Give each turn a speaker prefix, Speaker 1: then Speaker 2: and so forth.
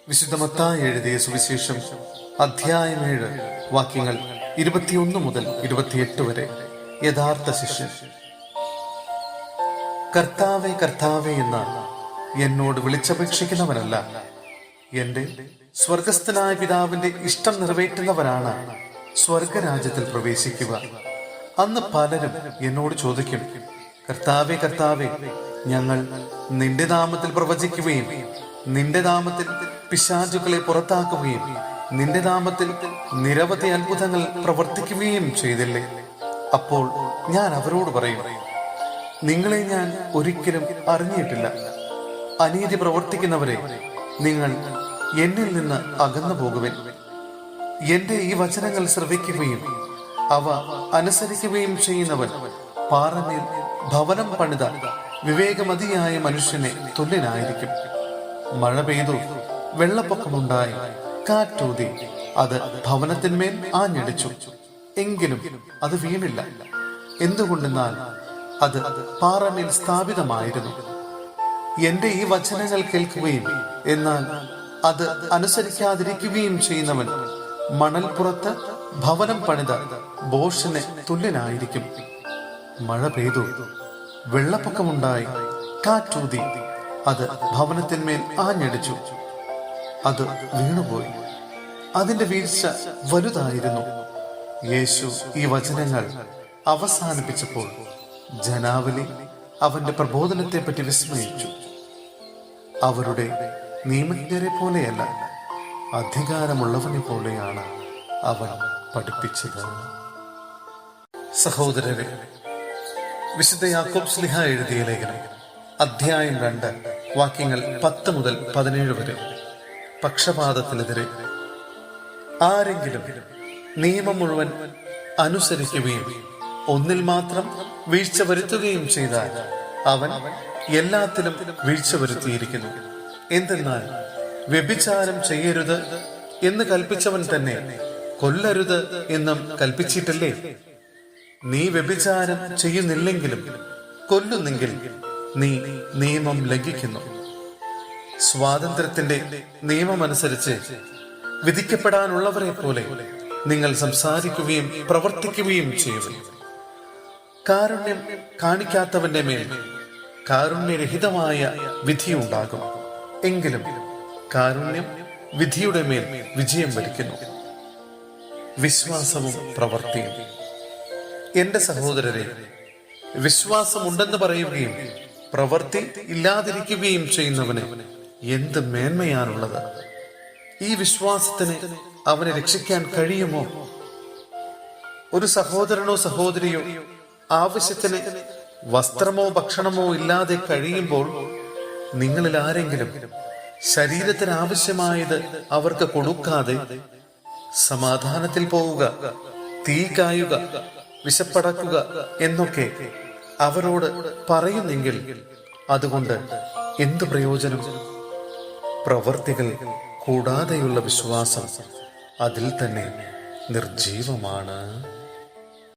Speaker 1: വിശുദ്ധ മത്തായി എഴുതിയ സുവിശേഷം അധ്യായം 7 വാക്യങ്ങൾ 21 മുതൽ 28 വരെ. യഥാർത്ഥ ശിഷ്യൻ. കർത്താവേ കർത്താവേ എന്ന് എന്നോട് വിളിച്ചപേക്ഷിക്കുന്നവനല്ല, എന്റെ സ്വർഗസ്ഥനായ പിതാവിന്റെ ഇഷ്ടം നിറവേറ്റുന്നവരാണ് സ്വർഗരാജ്യത്തിൽ പ്രവേശിക്കുക. അന്ന് പലരും എന്നോട് ചോദിക്കും, കർത്താവേ കർത്താവേ, ഞങ്ങൾ നിന്റെ നാമത്തിൽ പ്രവചിക്കുകയും നിന്റെ നാമത്തിൽ പിശാചുക്കളെ പുറത്താക്കുകയും നിന്റെ നാമത്തിൽ നിരവധി അത്ഭുതങ്ങൾ പ്രവർത്തിക്കുകയും ചെയ്തില്ലേ? അപ്പോൾ ഞാൻ അവരോട് പറയും, നിങ്ങളെ ഞാൻ ഒരിക്കലും അറിഞ്ഞിട്ടില്ല. അനീതി പ്രവർത്തിക്കുന്നവരെ, നിങ്ങൾ എന്നിൽ നിന്ന് അകന്നു പോകുവിൻ. എന്റെ ഈ വചനങ്ങൾ ശ്രവിക്കുകയും അവ അനുസരിക്കുകയും ചെയ്യുന്നവൻ പാറമേൽ ഭവനം പണിത വിവേകമതിയായ മനുഷ്യനെ തുല്യനായിരിക്കും. മഴ പെയ്തു, വെള്ളപ്പൊക്കമുണ്ടായി, കാറ്റൂതി, അത് ഭവനത്തിന്മേൽ ആഞ്ഞടിച്ചു, എങ്കിലും അത് വീണില്ല. എന്തുകൊണ്ടെന്നാൽ അത് പാറമേൽ സ്ഥാപിതമായിരുന്നു. എന്റെ ഈ വചനങ്ങൾ കേൾക്കുകയും എന്നാൽ അത് അനുസരിക്കാതിരിക്കുകയും ചെയ്യുന്നവൻ മണൽപ്പുറത്ത് ഭവനം പണിത ഭോഷന് തുല്യനായിരിക്കും. മഴ പെയ്തു, വെള്ളപ്പൊക്കമുണ്ടായി, കാറ്റൂതി, അത് ഭവനത്തിന്മേൽ ആഞ്ഞടിച്ചു, അത് വീണുപോയി. അതിന്റെ വീഴ്ച വലുതായിരുന്നു. യേശു ഈ വചനങ്ങൾ അവസാനിപ്പിച്ചപ്പോൾ ജനാവലി അവന്റെ പ്രബോധനത്തെ പറ്റി വിസ്മയിച്ചു. അവരുടെ നിയമജ്ഞരെ പോലെയല്ല, അധികാരമുള്ളവനെ പോലെയാണ് അവൻ പഠിപ്പിച്ചത്. സഹോദരരെ, വിശുദ്ധ യാക്കോബ് ശ്ലീഹ എഴുതിയ ലേഖനം അധ്യായം 2 വാക്യങ്ങൾ 10 മുതൽ 17 വരെ. പക്ഷപാതത്തിനെതിരെ. ആരെങ്കിലും നിയമം മുഴുവൻ അനുസരിക്കുകയും ഒന്നിൽ മാത്രം വീഴ്ച വരുത്തുകയും ചെയ്താൽ അവൻ എല്ലാത്തിലും വീഴ്ച വരുത്തിയിരിക്കുന്നു. എന്തെന്നാൽ വ്യഭിചാരം ചെയ്യരുത് എന്ന് കൽപ്പിച്ചവൻ തന്നെ കൊല്ലരുത് എന്നും കൽപ്പിച്ചിട്ടില്ലേ? നീ വ്യഭിചാരം ചെയ്യുന്നില്ലെങ്കിലും കൊല്ലുന്നെങ്കിൽ നീ നിയമം ലംഘിക്കുന്നു. സ്വാതന്ത്ര്യത്തിന്റെ നിയമമനുസരിച്ച് വിധിക്കപ്പെടാനുള്ളവരെ പോലെ നിങ്ങൾ സംസാരിക്കുകയും പ്രവർത്തിക്കുകയും ചെയ്യുന്നു. കാരുണ്യം കാണിക്കാത്തവന്റെ മേൽ കാരുണ്യരഹിതമായ വിധിയുണ്ടാകും. എങ്കിലും കാരുണ്യം വിധിയുടെ മേൽ വിജയം വരിക്കുന്നു. വിശ്വാസവും പ്രവൃത്തിയും. എന്റെ സഹോദരരെ, വിശ്വാസമുണ്ടെന്ന് പറയുകയും പ്രവൃത്തി ഇല്ലാതിരിക്കുകയും ചെയ്യുന്നവന് എന്ത് മേന്മയാണുള്ളത്? ഈ വിശ്വാസത്തിന് അവനെ രക്ഷിക്കാൻ കഴിയുമോ? ഒരു സഹോദരനോ സഹോദരിയോ ആവശ്യത്തിന് വസ്ത്രമോ ഭക്ഷണമോ ഇല്ലാതെ കഴിയുമ്പോൾ നിങ്ങളിൽ ആരെങ്കിലും ശരീരത്തിന് ആവശ്യമായത് അവർക്ക് കൊടുക്കാതെ സമാധാനത്തിൽ പോവുക, തീ കായുക, വിശപ്പടക്കുക എന്നൊക്കെ അവരോട് പറയുന്നെങ്കിൽ അതുകൊണ്ട് എന്തു പ്രയോജനം? പ്രവൃത്തികൾ കൂടാതെയുള്ള വിശ്വാസം അതിൽ തന്നെ നിർജീവമാണ്.